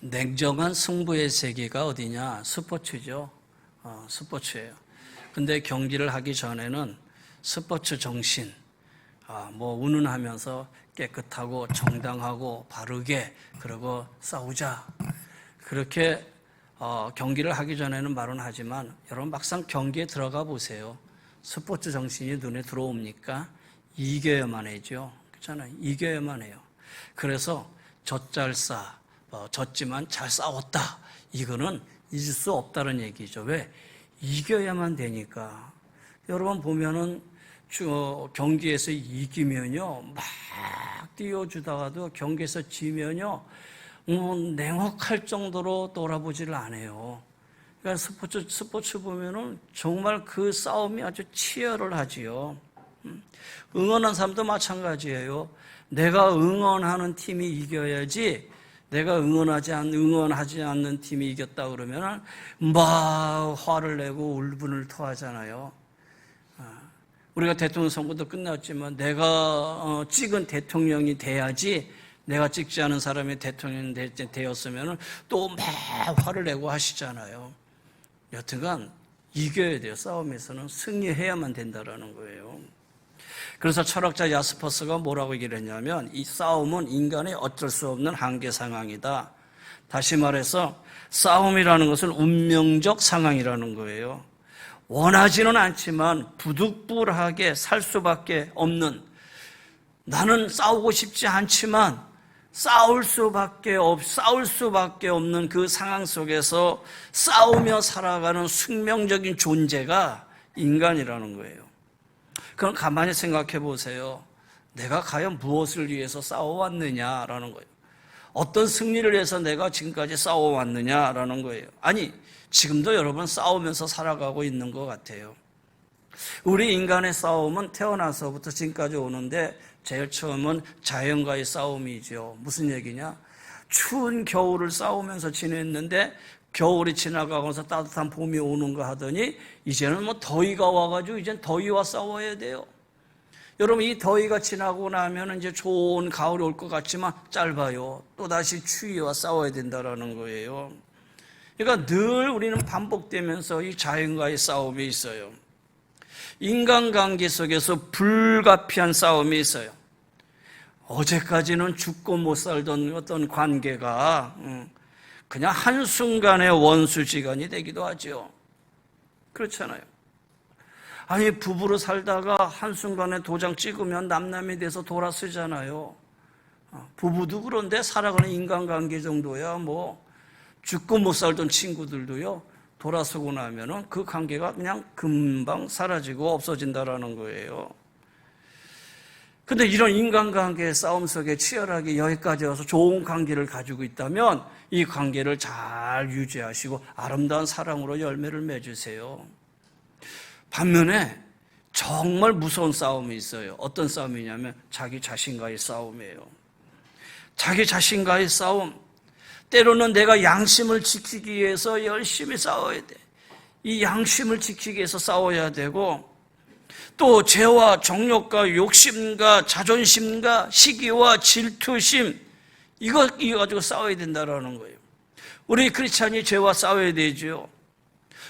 냉정한 승부의 세계가 어디냐? 스포츠죠. 스포츠예요. 근데 경기를 하기 전에는 스포츠 정신, 운운하면서 깨끗하고 정당하고 바르게 그러고 싸우자. 그렇게 경기를 하기 전에는 말은 하지만 여러분 막상 경기에 들어가 보세요. 스포츠 정신이 눈에 들어옵니까? 이겨야만 해죠. 그렇잖아요. 이겨야만 해요. 그래서 젖잘싸, 졌지만 잘 싸웠다. 이거는 잊을 수 없다는 얘기죠. 왜? 이겨야만 되니까. 여러분 보면은 경기에서 이기면요, 막 뛰어주다가도 경기에서 지면요, 냉혹할 정도로 돌아보지를 않아요. 그러니까 스포츠 보면은 정말 그 싸움이 아주 치열하지요. 응원한 사람도 마찬가지예요. 내가 응원하는 팀이 이겨야지, 내가 응원하지 않는 팀이 이겼다 그러면 막 화를 내고 울분을 토하잖아요. 우리가 대통령 선거도 끝났지만 내가 찍은 대통령이 돼야지, 내가 찍지 않은 사람이 대통령이 되었으면 또 막 화를 내고 하시잖아요. 여튼간 이겨야 돼요. 싸움에서는 승리해야만 된다라는 거예요. 그래서 철학자 야스퍼스가 뭐라고 얘기를 했냐면, 이 싸움은 인간의 어쩔 수 없는 한계 상황이다. 다시 말해서 싸움이라는 것은 운명적 상황이라는 거예요. 원하지는 않지만 부득불하게 살 수밖에 없는, 나는 싸우고 싶지 않지만 싸울 수밖에 없는 그 상황 속에서 싸우며 살아가는 숙명적인 존재가 인간이라는 거예요. 그럼 가만히 생각해 보세요. 내가 과연 무엇을 위해서 싸워왔느냐라는 거예요. 어떤 승리를 위해서 내가 지금까지 싸워왔느냐라는 거예요. 아니, 지금도 여러분 싸우면서 살아가고 있는 것 같아요. 우리 인간의 싸움은 태어나서부터 지금까지 오는데 제일 처음은 자연과의 싸움이죠. 무슨 얘기냐? 추운 겨울을 싸우면서 지냈는데 겨울이 지나가면서 따뜻한 봄이 오는가 하더니 이제는 더위가 와가지고 이젠 더위와 싸워야 돼요. 여러분, 이 더위가 지나고 나면 이제 좋은 가을이 올 것 같지만 짧아요. 또다시 추위와 싸워야 된다라는 거예요. 그러니까 늘 우리는 반복되면서 이 자연과의 싸움이 있어요. 인간관계 속에서 불가피한 싸움이 있어요. 어제까지는 죽고 못 살던 어떤 관계가 그냥 한순간에 원수지간이 되기도 하죠. 그렇잖아요. 아니, 부부로 살다가 한순간에 도장 찍으면 남남이 돼서 돌아서잖아요. 부부도 그런데 살아가는 인간관계 정도야 죽고 못 살던 친구들도요, 돌아서고 나면은 그 관계가 그냥 금방 사라지고 없어진다라는 거예요. 근데 이런 인간관계의 싸움 속에 치열하게 여기까지 와서 좋은 관계를 가지고 있다면 이 관계를 잘 유지하시고 아름다운 사랑으로 열매를 맺으세요. 반면에 정말 무서운 싸움이 있어요. 어떤 싸움이냐면 자기 자신과의 싸움이에요. 자기 자신과의 싸움. 때로는 내가 양심을 지키기 위해서 열심히 싸워야 돼. 이 양심을 지키기 위해서 싸워야 되고, 또 죄와 정욕과 욕심과 자존심과 시기와 질투심, 이거 가지고 싸워야 된다라는 거예요. 우리 크리스찬이 죄와 싸워야 되죠.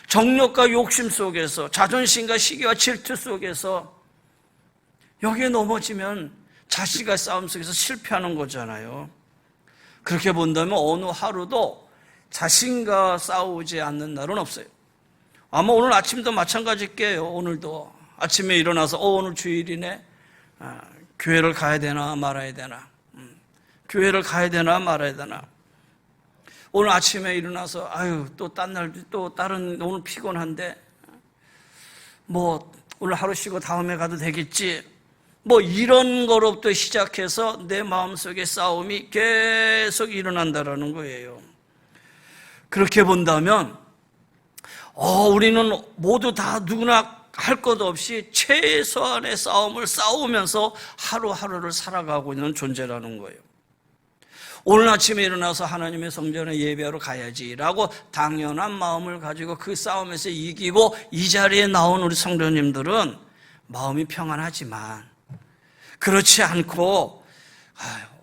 정욕과 욕심 속에서, 자존심과 시기와 질투 속에서 여기에 넘어지면 자신과의 싸움 속에서 실패하는 거잖아요. 그렇게 본다면 어느 하루도 자신과 싸우지 않는 날은 없어요. 아마 오늘 아침도 마찬가지일게요. 오늘도 아침에 일어나서 오늘 주일이네, 교회를 가야 되나 말아야 되나, 교회를 가야 되나 말아야 되나. 오늘 아침에 일어나서 또 딴 날도 또 다른, 오늘 피곤한데 오늘 하루 쉬고 다음에 가도 되겠지, 이런 거로부터 시작해서 내 마음속에 싸움이 계속 일어난다라는 거예요. 그렇게 본다면 우리는 모두 다 누구나 할 것 없이 최소한의 싸움을 싸우면서 하루하루를 살아가고 있는 존재라는 거예요. 오늘 아침에 일어나서 하나님의 성전에 예배하러 가야지라고 당연한 마음을 가지고 그 싸움에서 이기고 이 자리에 나온 우리 성도님들은 마음이 평안하지만, 그렇지 않고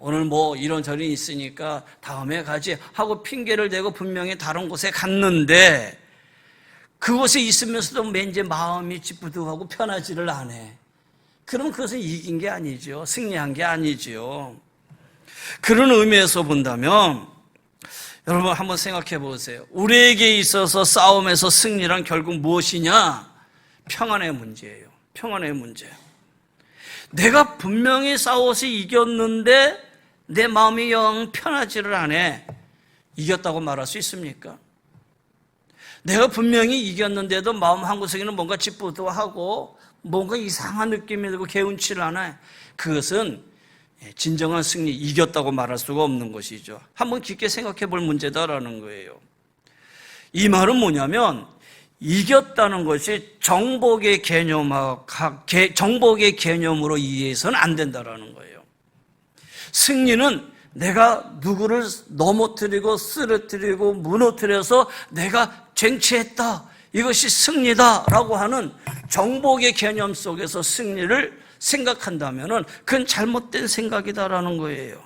오늘 뭐 이런저런 있으니까 다음에 가지 하고 핑계를 대고 분명히 다른 곳에 갔는데 그곳에 있으면서도 왠지 마음이 찌뿌둥하고 편하지를 않아. 그럼 그것은 이긴 게 아니죠. 승리한 게 아니죠. 그런 의미에서 본다면 여러분 한번 생각해 보세요. 우리에게 있어서 싸움에서 승리란 결국 무엇이냐? 평안의 문제예요. 평안의 문제. 내가 분명히 싸워서 이겼는데 내 마음이 영 편하지를 않아. 이겼다고 말할 수 있습니까? 내가 분명히 이겼는데도 마음 한구석에는 뭔가 찌뿌둥하고 뭔가 이상한 느낌이 들고 개운치를 않아요. 그것은 진정한 승리, 이겼다고 말할 수가 없는 것이죠. 한번 깊게 생각해 볼 문제다라는 거예요. 이 말은 뭐냐면 이겼다는 것이 정복의 개념으로 이해해서는 안 된다라는 거예요. 승리는 내가 누구를 넘어뜨리고 쓰러뜨리고 무너뜨려서 내가 쟁취했다. 이것이 승리다라고 하는 정복의 개념 속에서 승리를 생각한다면 그건 잘못된 생각이다라는 거예요.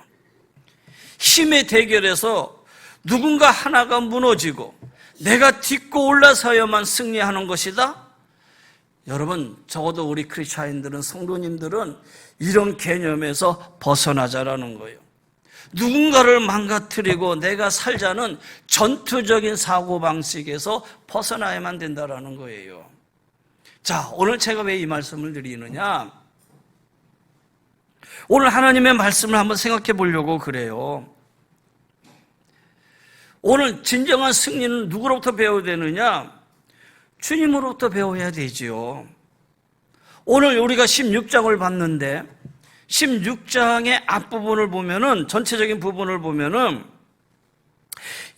힘의 대결에서 누군가 하나가 무너지고 내가 딛고 올라서야만 승리하는 것이다? 여러분, 적어도 우리 크리스찬인들은, 성도님들은 이런 개념에서 벗어나자라는 거예요. 누군가를 망가뜨리고 내가 살자는 전투적인 사고방식에서 벗어나야만 된다라는 거예요. 자, 오늘 제가 왜 이 말씀을 드리느냐? 오늘 하나님의 말씀을 한번 생각해 보려고 그래요. 오늘 진정한 승리는 누구로부터 배워야 되느냐? 주님으로부터 배워야 되지요. 오늘 우리가 16장을 봤는데 16장의 앞부분을 보면은, 전체적인 부분을 보면은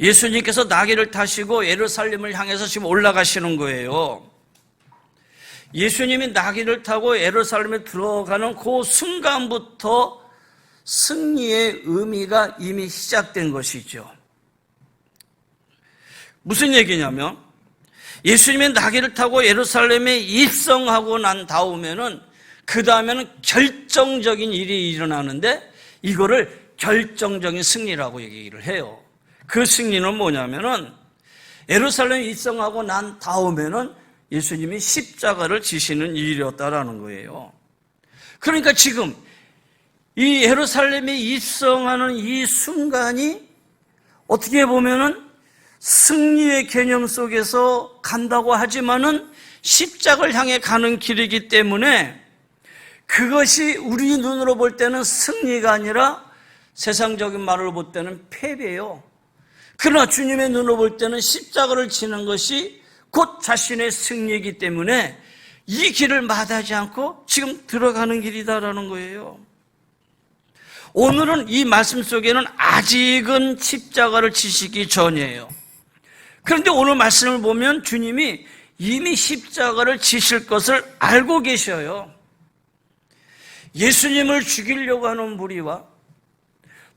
예수님께서 나귀를 타시고 예루살렘을 향해서 지금 올라가시는 거예요. 예수님이 나귀를 타고 예루살렘에 들어가는 그 순간부터 승리의 의미가 이미 시작된 것이죠. 무슨 얘기냐면 예수님이 나귀를 타고 예루살렘에 입성하고 난 다음에는 그 다음에는 결정적인 일이 일어나는데 이거를 결정적인 승리라고 얘기를 해요. 그 승리는 뭐냐면은 예루살렘에 입성하고 난 다음에는 예수님이 십자가를 지시는 일이었다라는 거예요. 그러니까 지금 이 예루살렘에 입성하는 이 순간이 어떻게 보면은 승리의 개념 속에서 간다고 하지만은 십자가를 향해 가는 길이기 때문에 그것이 우리 눈으로 볼 때는 승리가 아니라 세상적인 말로 볼 때는 패배예요. 그러나 주님의 눈으로 볼 때는 십자가를 지는 것이 곧 자신의 승리이기 때문에 이 길을 마다하지 않고 지금 들어가는 길이다라는 거예요. 오늘은 이 말씀 속에는 아직은 십자가를 지시기 전이에요. 그런데 오늘 말씀을 보면 주님이 이미 십자가를 지실 것을 알고 계셔요. 예수님을 죽이려고 하는 무리와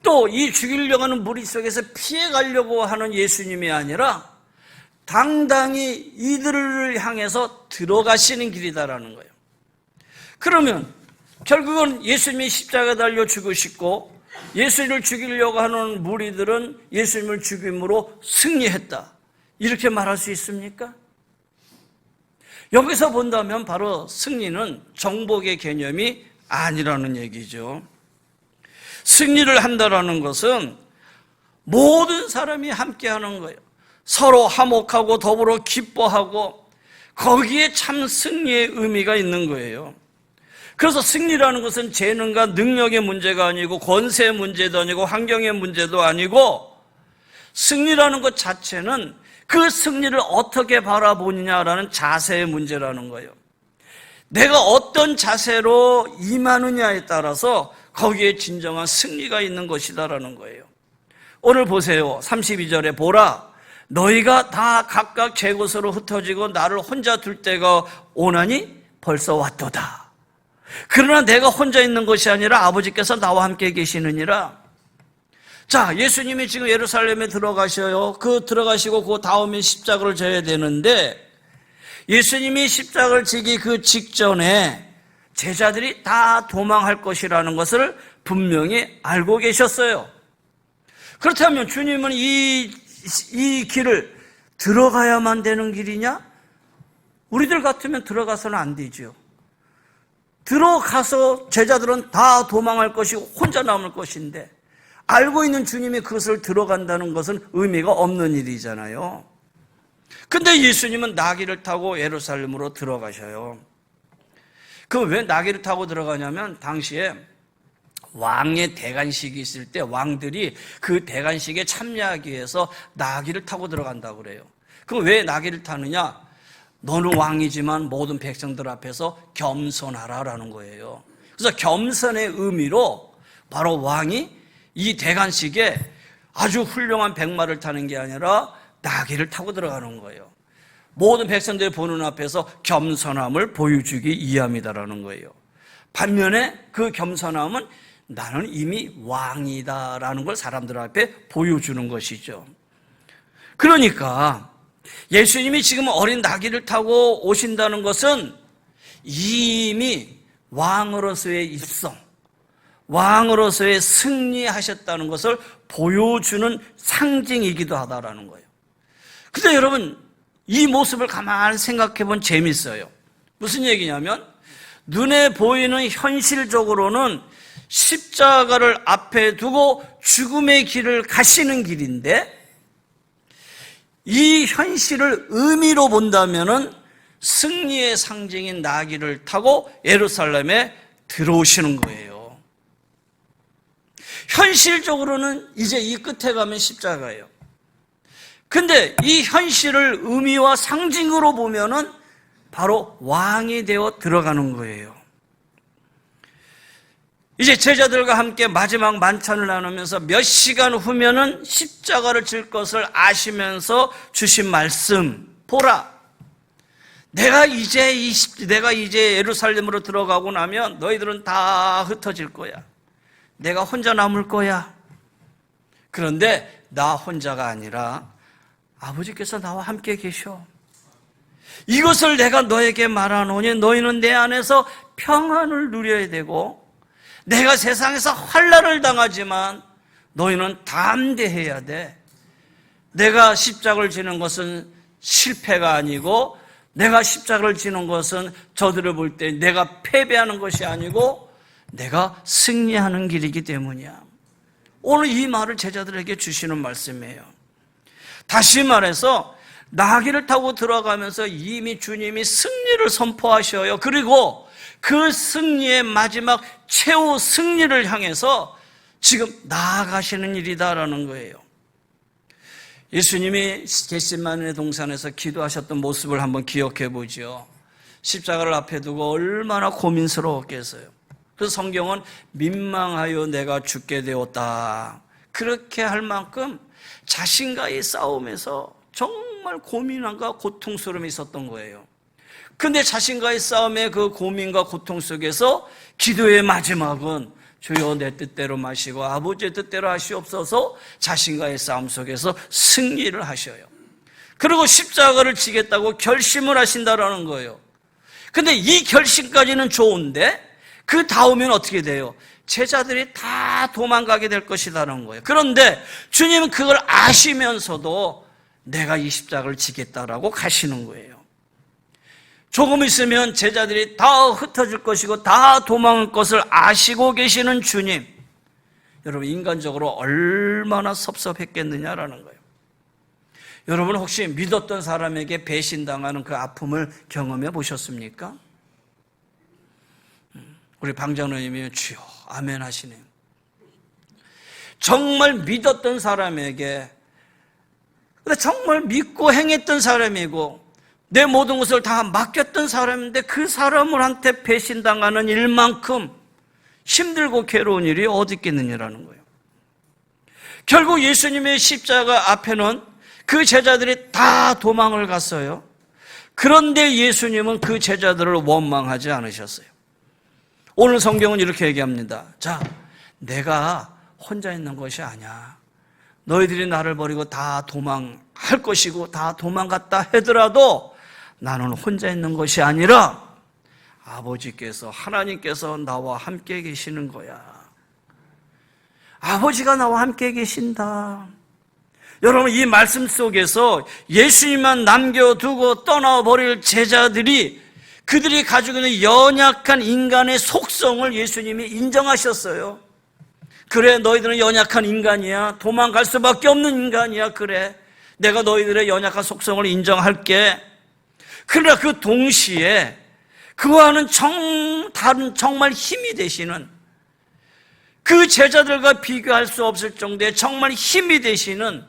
또 이 죽이려고 하는 무리 속에서 피해가려고 하는 예수님이 아니라 당당히 이들을 향해서 들어가시는 길이다라는 거예요. 그러면 결국은 예수님이 십자가에 달려 죽으시고 예수님을 죽이려고 하는 무리들은 예수님을 죽임으로 승리했다. 이렇게 말할 수 있습니까? 여기서 본다면 바로 승리는 정복의 개념이 아니라는 얘기죠. 승리를 한다라는 것은 모든 사람이 함께하는 거예요. 서로 화목하고 더불어 기뻐하고 거기에 참 승리의 의미가 있는 거예요. 그래서 승리라는 것은 재능과 능력의 문제가 아니고 권세의 문제도 아니고 환경의 문제도 아니고 승리라는 것 자체는 그 승리를 어떻게 바라보느냐라는 자세의 문제라는 거예요. 내가 어떤 자세로 임하느냐에 따라서 거기에 진정한 승리가 있는 것이다라는 거예요. 오늘 보세요. 32절에 보라 너희가 다 각각 제 곳으로 흩어지고 나를 혼자 둘 때가 오나니 벌써 왔도다. 그러나 내가 혼자 있는 것이 아니라 아버지께서 나와 함께 계시느니라. 자, 예수님이 지금 예루살렘에 들어가셔요. 들어가시고 그 다음에 십자가를 져야 되는데 예수님이 십자가를 지기 그 직전에 제자들이 다 도망할 것이라는 것을 분명히 알고 계셨어요. 그렇다면 주님은 이 길을 들어가야만 되는 길이냐? 우리들 같으면 들어가서는 안 되죠. 들어가서 제자들은 다 도망할 것이고 혼자 남을 것인데 알고 있는 주님이 그것을 들어간다는 것은 의미가 없는 일이잖아요. 근데 예수님은 나귀를 타고 예루살렘으로 들어가셔요. 그럼 왜 나귀를 타고 들어가냐면 당시에 왕의 대관식이 있을 때 왕들이 그 대관식에 참여하기 위해서 나귀를 타고 들어간다고 그래요. 그럼 왜 나귀를 타느냐? 너는 왕이지만 모든 백성들 앞에서 겸손하라라는 거예요. 그래서 겸손의 의미로 바로 왕이 이 대관식에 아주 훌륭한 백마를 타는 게 아니라 나귀를 타고 들어가는 거예요. 모든 백성들이 보는 앞에서 겸손함을 보여주기 위함이다라는 거예요. 반면에 그 겸손함은 나는 이미 왕이다라는 걸 사람들 앞에 보여주는 것이죠. 그러니까 예수님이 지금 어린 나귀를 타고 오신다는 것은 이미 왕으로서의 입성, 왕으로서의 승리하셨다는 것을 보여주는 상징이기도 하다라는 거예요. 근데 여러분, 이 모습을 가만히 생각해 보면 재밌어요. 무슨 얘기냐면 눈에 보이는 현실적으로는 십자가를 앞에 두고 죽음의 길을 가시는 길인데 이 현실을 의미로 본다면은 승리의 상징인 나귀를 타고 예루살렘에 들어오시는 거예요. 현실적으로는 이제 이 끝에 가면 십자가예요. 근데 이 현실을 의미와 상징으로 보면은 바로 왕이 되어 들어가는 거예요. 이제 제자들과 함께 마지막 만찬을 나누면서 몇 시간 후면은 십자가를 질 것을 아시면서 주신 말씀, 보라. 내가 이제 예루살렘으로 들어가고 나면 너희들은 다 흩어질 거야. 내가 혼자 남을 거야. 그런데 나 혼자가 아니라 아버지께서 나와 함께 계셔. 이것을 내가 너에게 말하노니 너희는 내 안에서 평안을 누려야 되고 내가 세상에서 환난을 당하지만 너희는 담대해야 돼. 내가 십자가를 지는 것은 실패가 아니고 내가 십자가를 지는 것은 저들을 볼 때 내가 패배하는 것이 아니고 내가 승리하는 길이기 때문이야. 오늘 이 말을 제자들에게 주시는 말씀이에요. 다시 말해서 나귀를 타고 들어가면서 이미 주님이 승리를 선포하셔요. 그리고 그 승리의 마지막 최후 승리를 향해서 지금 나아가시는 일이다라는 거예요. 예수님이 겟세마네 동산에서 기도하셨던 모습을 한번 기억해 보죠. 십자가를 앞에 두고 얼마나 고민스러웠겠어요. 그래서 성경은 민망하여 내가 죽게 되었다. 그렇게 할 만큼 자신과의 싸움에서 정말 고민과 고통스러움이 있었던 거예요. 근데 자신과의 싸움의 그 고민과 고통 속에서 기도의 마지막은 주여 내 뜻대로 마시고 아버지의 뜻대로 하시옵소서 자신과의 싸움 속에서 승리를 하셔요. 그리고 십자가를 지겠다고 결심을 하신다라는 거예요. 근데 이 결심까지는 좋은데 그 다음엔 어떻게 돼요? 제자들이 다 도망가게 될 것이라는 거예요. 그런데 주님은 그걸 아시면서도 내가 이 십자가를 지겠다라고 가시는 거예요. 조금 있으면 제자들이 다 흩어질 것이고 다 도망할 것을 아시고 계시는 주님. 여러분, 인간적으로 얼마나 섭섭했겠느냐라는 거예요. 여러분, 혹시 믿었던 사람에게 배신당하는 그 아픔을 경험해 보셨습니까? 우리 방장로님이 주여 아멘 하시네요. 정말 믿었던 사람에게, 근데 정말 믿고 행했던 사람이고 내 모든 것을 다 맡겼던 사람인데 그 사람한테 배신당하는 일만큼 힘들고 괴로운 일이 어디 있겠느냐라는 거예요. 결국 예수님의 십자가 앞에는 그 제자들이 다 도망을 갔어요. 그런데 예수님은 그 제자들을 원망하지 않으셨어요. 오늘 성경은 이렇게 얘기합니다. 자, 내가 혼자 있는 것이 아니야. 너희들이 나를 버리고 다 도망할 것이고 다 도망갔다 하더라도 나는 혼자 있는 것이 아니라 아버지께서, 하나님께서 나와 함께 계시는 거야. 아버지가 나와 함께 계신다. 여러분, 이 말씀 속에서 예수님만 남겨두고 떠나버릴 제자들이 그들이 가지고 있는 연약한 인간의 속성을 예수님이 인정하셨어요. 그래, 너희들은 연약한 인간이야. 도망갈 수밖에 없는 인간이야. 그래, 내가 너희들의 연약한 속성을 인정할게. 그러나 그 동시에 그와는 다른 정말 힘이 되시는, 그 제자들과 비교할 수 없을 정도의 정말 힘이 되시는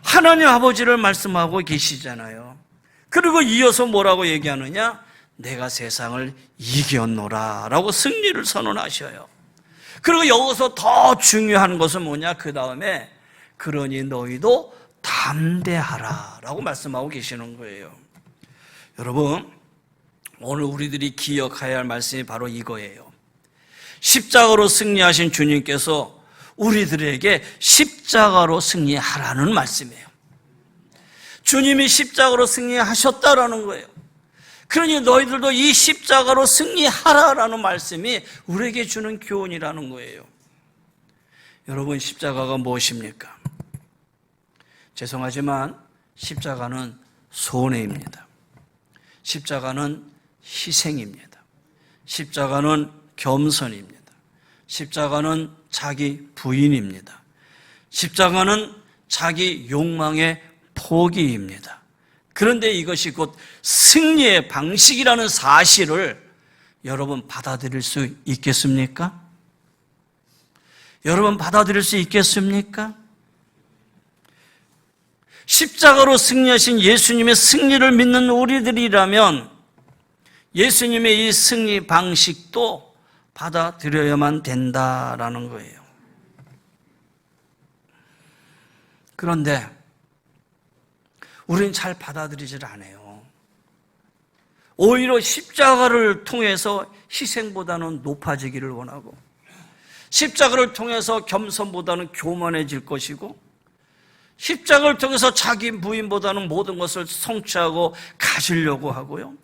하나님 아버지를 말씀하고 계시잖아요. 그리고 이어서 뭐라고 얘기하느냐? 내가 세상을 이겼노라 라고 승리를 선언하셔요. 그리고 여기서 더 중요한 것은 뭐냐? 그 다음에 그러니 너희도 담대하라 라고 말씀하고 계시는 거예요. 여러분, 오늘 우리들이 기억해야 할 말씀이 바로 이거예요. 십자가로 승리하신 주님께서 우리들에게 십자가로 승리하라는 말씀이에요. 주님이 십자가로 승리하셨다라는 거예요. 그러니 너희들도 이 십자가로 승리하라라는 말씀이 우리에게 주는 교훈이라는 거예요. 여러분, 십자가가 무엇입니까? 죄송하지만 십자가는 손해입니다. 십자가는 희생입니다. 십자가는 겸손입니다. 십자가는 자기 부인입니다. 십자가는 자기 욕망의 포기입니다. 그런데 이것이 곧 승리의 방식이라는 사실을 여러분 받아들일 수 있겠습니까? 여러분 받아들일 수 있겠습니까? 십자가로 승리하신 예수님의 승리를 믿는 우리들이라면 예수님의 이 승리 방식도 받아들여야만 된다라는 거예요. 그런데 우리는 잘 받아들이질 않아요. 오히려 십자가를 통해서 희생보다는 높아지기를 원하고, 십자가를 통해서 겸손보다는 교만해질 것이고, 십자가를 통해서 자기 부인보다는 모든 것을 성취하고 가지려고 하고요.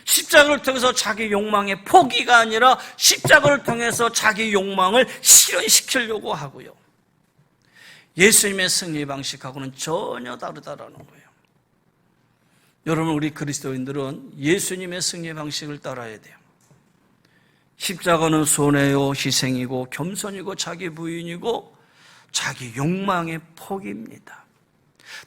십자가를 통해서 자기 욕망의 포기가 아니라 십자가를 통해서 자기 욕망을 실현시키려고 하고요. 예수님의 승리 방식하고는 전혀 다르다라는 거예요. 여러분, 우리 그리스도인들은 예수님의 승리 방식을 따라야 돼요. 십자가는 손해요, 희생이고 겸손이고 자기 부인이고 자기 욕망의 포기입니다.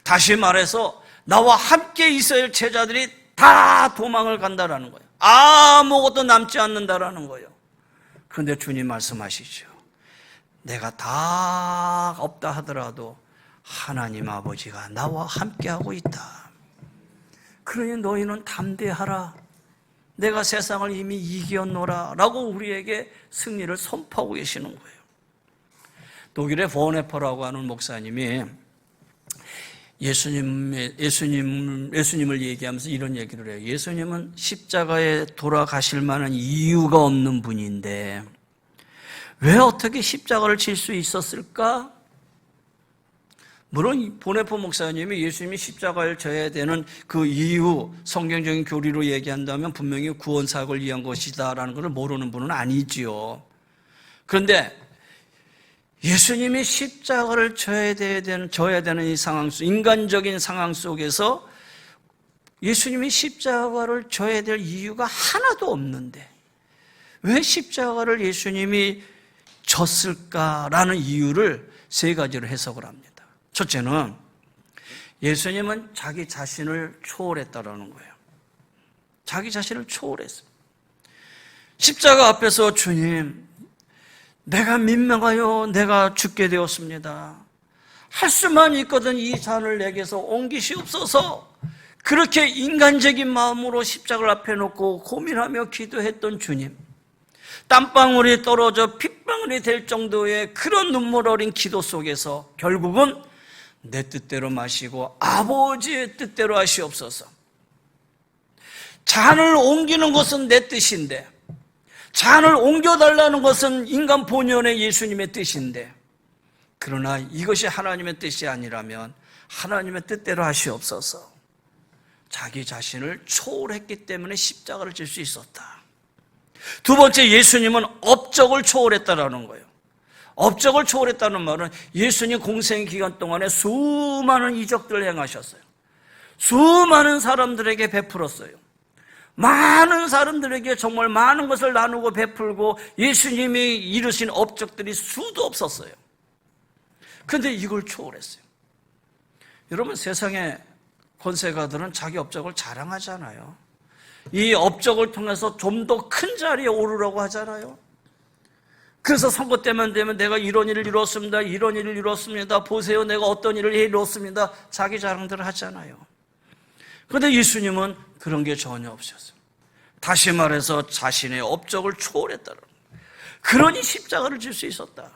다시 말해서 나와 함께 있어야 할 제자들이 다 도망을 간다라는 거예요. 아무것도 남지 않는다라는 거예요. 그런데 주님 말씀하시죠. 내가 다 없다 하더라도 하나님 아버지가 나와 함께하고 있다. 그러니 너희는 담대하라. 내가 세상을 이미 이겼노라 라고 우리에게 승리를 선포하고 계시는 거예요. 독일의 보네퍼라고 하는 목사님이 예수님을 얘기하면서 이런 얘기를 해요. 예수님은 십자가에 돌아가실 만한 이유가 없는 분인데 왜 어떻게 십자가를 질 수 있었을까? 물론 보네퍼 목사님이 예수님이 십자가를 져야 되는 그 이유, 성경적인 교리로 얘기한다면 분명히 구원사역을 위한 것이다라는 것을 모르는 분은 아니지요. 그런데 예수님이 십자가를 져야 되는 이 상황 속, 인간적인 상황 속에서 예수님이 십자가를 져야 될 이유가 하나도 없는데 왜 십자가를 예수님이 졌을까라는 이유를 세 가지로 해석을 합니다. 첫째는 예수님은 자기 자신을 초월했다라는 거예요. 자기 자신을 초월했어요. 십자가 앞에서 주님, 내가 민망하여 내가 죽게 되었습니다. 할 수만 있거든 이 잔을 내게서 옮기시옵소서. 그렇게 인간적인 마음으로 십자가를 앞에 놓고 고민하며 기도했던 주님, 땀방울이 떨어져 핏방울이 될 정도의 그런 눈물 어린 기도 속에서 결국은 내 뜻대로 마시고 아버지의 뜻대로 하시옵소서. 잔을 옮기는 것은 내 뜻인데, 잔을 옮겨달라는 것은 인간 본연의 예수님의 뜻인데, 그러나 이것이 하나님의 뜻이 아니라면 하나님의 뜻대로 하시옵소서. 자기 자신을 초월했기 때문에 십자가를 질 수 있었다. 두 번째, 예수님은 업적을 초월했다라는 거예요. 업적을 초월했다는 말은 예수님 공생 기간 동안에 수많은 이적들을 행하셨어요. 수많은 사람들에게 베풀었어요. 많은 사람들에게 정말 많은 것을 나누고 베풀고 예수님이 이루신 업적들이 수도 없었어요. 그런데 이걸 초월했어요. 여러분, 세상의 권세가들은 자기 업적을 자랑하잖아요. 이 업적을 통해서 좀 더 큰 자리에 오르라고 하잖아요. 그래서 선거 때만 되면 내가 이런 일을 이뤘습니다. 이런 일을 이뤘습니다. 보세요, 내가 어떤 일을 이뤘습니다. 자기 자랑들을 하잖아요. 그런데 예수님은 그런 게 전혀 없었어요. 다시 말해서 자신의 업적을 초월했다는 거예요. 그러니 십자가를 질 수 있었다.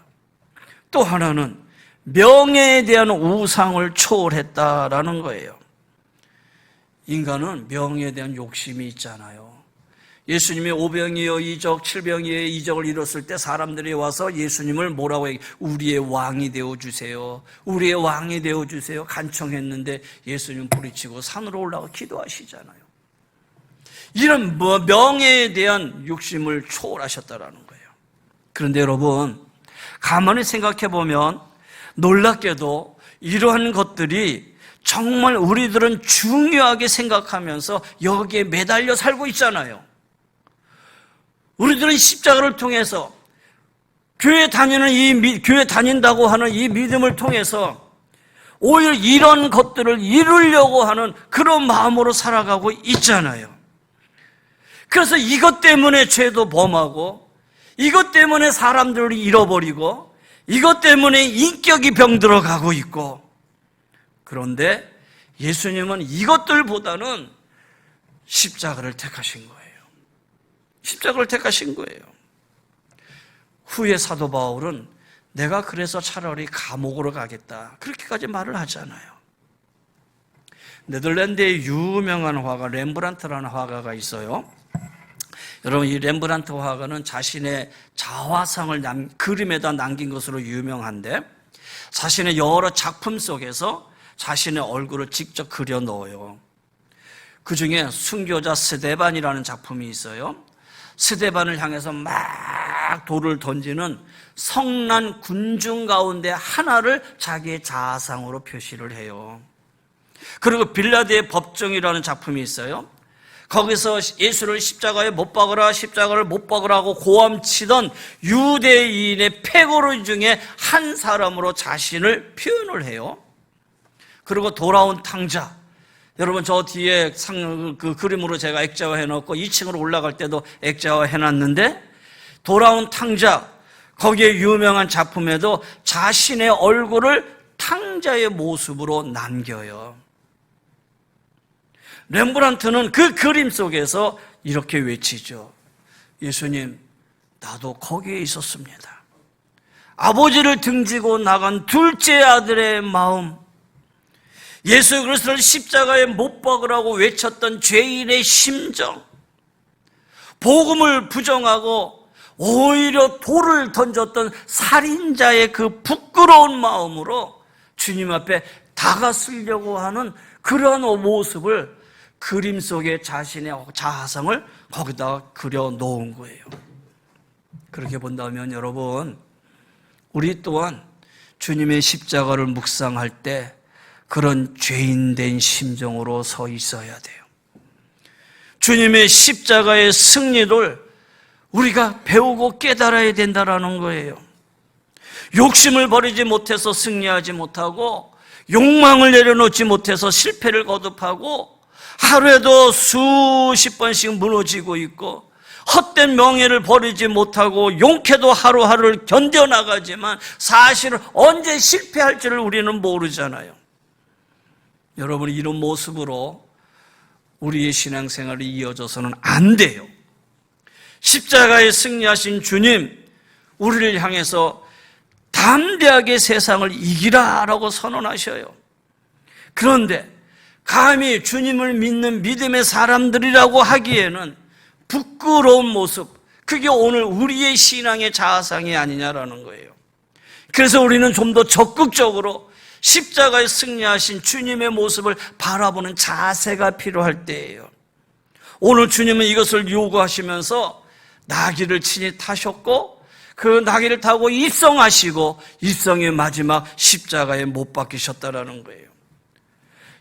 또 하나는 명예에 대한 우상을 초월했다라는 거예요. 인간은 명예에 대한 욕심이 있잖아요. 예수님이 5병이여 이적, 7병이여 이적을 이뤘을 때 사람들이 와서 예수님을 뭐라고 얘기해요? 우리의 왕이 되어주세요. 우리의 왕이 되어주세요. 간청했는데 예수님 부리치고 산으로 올라가 기도하시잖아요. 이런 명예에 대한 욕심을 초월하셨다라는 거예요. 그런데 여러분, 가만히 생각해 보면 놀랍게도 이러한 것들이 정말 우리들은 중요하게 생각하면서 여기에 매달려 살고 있잖아요. 우리들은 십자가를 통해서 교회 다닌다고 하는 이 믿음을 통해서 오히려 이런 것들을 이루려고 하는 그런 마음으로 살아가고 있잖아요. 그래서 이것 때문에 죄도 범하고, 이것 때문에 사람들을 잃어버리고, 이것 때문에 인격이 병들어 가고 있고, 그런데 예수님은 이것들보다는 십자가를 택하신 거예요. 십자가를 택하신 거예요. 후에 사도 바울은 내가 그래서 차라리 감옥으로 가겠다, 그렇게까지 말을 하잖아요. 네덜란드의 유명한 화가 렘브란트라는 화가가 있어요. 여러분, 이 렘브란트 화가는 자신의 자화상을 그림에다 남긴 것으로 유명한데, 자신의 여러 작품 속에서 자신의 얼굴을 직접 그려 넣어요. 그 중에 순교자 스데반이라는 작품이 있어요. 스데반을 향해서 막 돌을 던지는 성난 군중 가운데 하나를 자기의 자아상으로 표시를 해요. 그리고 빌라드의 법정이라는 작품이 있어요. 거기서 예수를 십자가에 못 박으라, 십자가를 못 박으라고 고함치던 유대인의 패거리 중에 한 사람으로 자신을 표현을 해요. 그리고 돌아온 탕자, 여러분 저 뒤에 그 그림으로 제가 액자화 해놓고 2층으로 올라갈 때도 액자화 해놨는데, 돌아온 탕자, 거기에 유명한 작품에도 자신의 얼굴을 탕자의 모습으로 남겨요. 렘브란트는 그 그림 속에서 이렇게 외치죠. 예수님, 나도 거기에 있었습니다. 아버지를 등지고 나간 둘째 아들의 마음, 예수 그리스도를 십자가에 못 박으라고 외쳤던 죄인의 심정, 복음을 부정하고 오히려 돌을 던졌던 살인자의 그 부끄러운 마음으로 주님 앞에 다가서려고 하는 그런 모습을 그림 속에 자신의 자아상을 거기다가 그려 놓은 거예요. 그렇게 본다면 여러분, 우리 또한 주님의 십자가를 묵상할 때 그런 죄인된 심정으로 서 있어야 돼요. 주님의 십자가의 승리를 우리가 배우고 깨달아야 된다는 거예요. 욕심을 버리지 못해서 승리하지 못하고, 욕망을 내려놓지 못해서 실패를 거듭하고, 하루에도 수십 번씩 무너지고 있고, 헛된 명예를 버리지 못하고 용케도 하루하루를 견뎌나가지만 사실은 언제 실패할지를 우리는 모르잖아요. 여러분, 이런 모습으로 우리의 신앙생활이 이어져서는 안 돼요. 십자가에 승리하신 주님, 우리를 향해서 담대하게 세상을 이기라라고 선언하셔요. 그런데 감히 주님을 믿는 믿음의 사람들이라고 하기에는 부끄러운 모습, 그게 오늘 우리의 신앙의 자아상이 아니냐라는 거예요. 그래서 우리는 좀 더 적극적으로 십자가에 승리하신 주님의 모습을 바라보는 자세가 필요할 때예요. 오늘 주님은 이것을 요구하시면서 나귀를 친히 타셨고, 그 나귀를 타고 입성하시고 입성의 마지막 십자가에 못 박히셨다라는 거예요.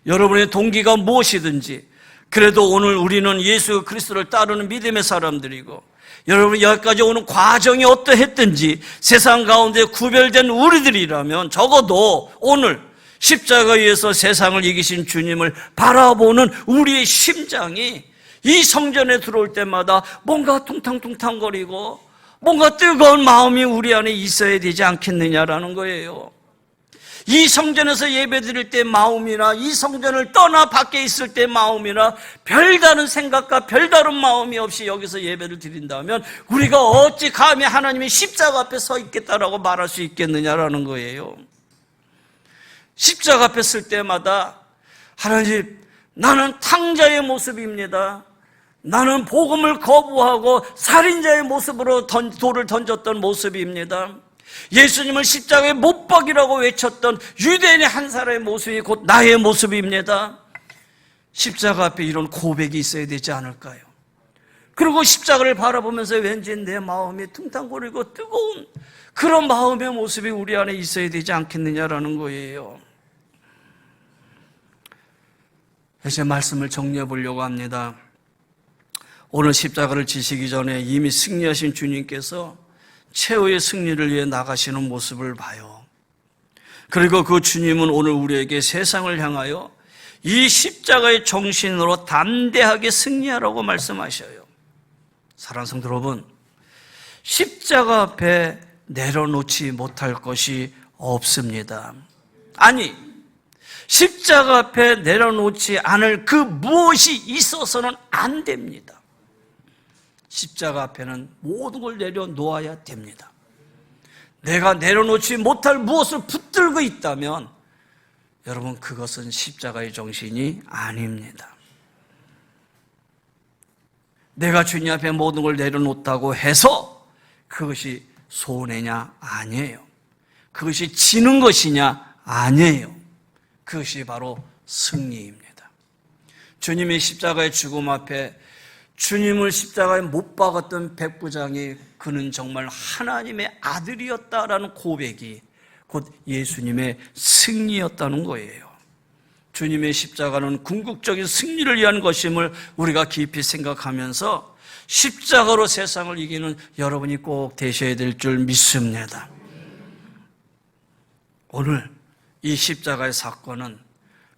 여러분의 동기가 무엇이든지 그래도 오늘 우리는 예수 그리스도를 따르는 믿음의 사람들이고 여러분이 여기까지 오는 과정이 어떠했든지 세상 가운데 구별된 우리들이라면 적어도 오늘 십자가에서 세상을 이기신 주님을 바라보는 우리의 심장이 이 성전에 들어올 때마다 뭔가 퉁탕퉁탕거리고 뭔가 뜨거운 마음이 우리 안에 있어야 되지 않겠느냐라는 거예요. 이 성전에서 예배드릴 때 마음이나 이 성전을 떠나 밖에 있을 때 마음이나 별다른 생각과 별다른 마음이 없이 여기서 예배를 드린다면 우리가 어찌 감히 하나님의 십자가 앞에 서 있겠다라고 말할 수 있겠느냐라는 거예요. 십자가 앞에 설 때마다 하나님, 나는 탕자의 모습입니다. 나는 복음을 거부하고 살인자의 모습으로 돌을 던졌던 모습입니다. 예수님을 십자가에 못 박이라고 외쳤던 유대인의 한 사람의 모습이 곧 나의 모습입니다. 십자가 앞에 이런 고백이 있어야 되지 않을까요? 그리고 십자가를 바라보면서 왠지 내 마음이 퉁탕거리고 뜨거운 그런 마음의 모습이 우리 안에 있어야 되지 않겠느냐라는 거예요. 이제 말씀을 정리해 보려고 합니다. 오늘 십자가를 지시기 전에 이미 승리하신 주님께서 최후의 승리를 위해 나가시는 모습을 봐요. 그리고 그 주님은 오늘 우리에게 세상을 향하여 이 십자가의 정신으로 담대하게 승리하라고 말씀하셔요. 사랑하는 성도 여러분, 십자가 앞에 내려놓지 못할 것이 없습니다. 아니, 십자가 앞에 내려놓지 않을 그 무엇이 있어서는 안 됩니다. 십자가 앞에는 모든 걸 내려놓아야 됩니다. 내가 내려놓지 못할 무엇을 붙들고 있다면 여러분, 그것은 십자가의 정신이 아닙니다. 내가 주님 앞에 모든 걸 내려놓다고 해서 그것이 손해냐? 아니에요. 그것이 지는 것이냐? 아니에요. 그것이 바로 승리입니다. 주님의 십자가의 죽음 앞에 주님을 십자가에 못 박았던 백부장이 그는 정말 하나님의 아들이었다라는 고백이 곧 예수님의 승리였다는 거예요. 주님의 십자가는 궁극적인 승리를 위한 것임을 우리가 깊이 생각하면서 십자가로 세상을 이기는 여러분이 꼭 되셔야 될 줄 믿습니다. 오늘 이 십자가의 사건은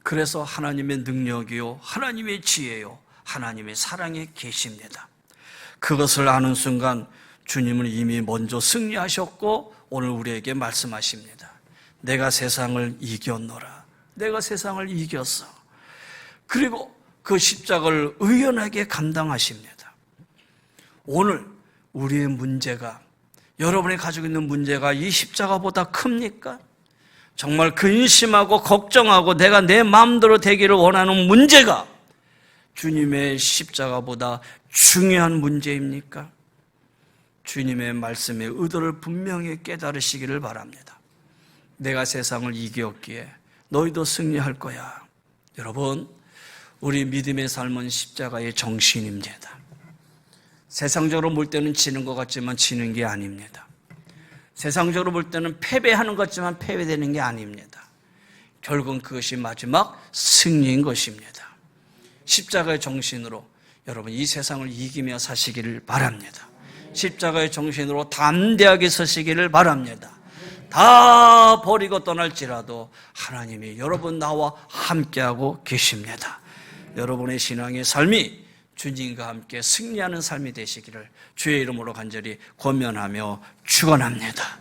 그래서 하나님의 능력이요, 하나님의 지혜요, 하나님의 사랑에 계십니다. 그것을 아는 순간 주님은 이미 먼저 승리하셨고 오늘 우리에게 말씀하십니다. 내가 세상을 이겼노라. 내가 세상을 이겼어. 그리고 그 십자가를 의연하게 감당하십니다. 오늘 우리의 문제가, 여러분이 가지고 있는 문제가 이 십자가보다 큽니까? 정말 근심하고 걱정하고 내가 내 마음대로 되기를 원하는 문제가 주님의 십자가보다 중요한 문제입니까? 주님의 말씀의 의도를 분명히 깨달으시기를 바랍니다. 내가 세상을 이겼기에 너희도 승리할 거야. 여러분, 우리 믿음의 삶은 십자가의 정신입니다. 세상적으로 볼 때는 지는 것 같지만 지는 게 아닙니다. 세상적으로 볼 때는 패배하는 것 같지만 패배되는 게 아닙니다. 결국은 그것이 마지막 승리인 것입니다. 십자가의 정신으로 여러분 이 세상을 이기며 사시기를 바랍니다. 십자가의 정신으로 담대하게 서시기를 바랍니다. 다 버리고 떠날지라도 하나님이 여러분 나와 함께하고 계십니다. 여러분의 신앙의 삶이 주님과 함께 승리하는 삶이 되시기를 주의 이름으로 간절히 권면하며 축원합니다.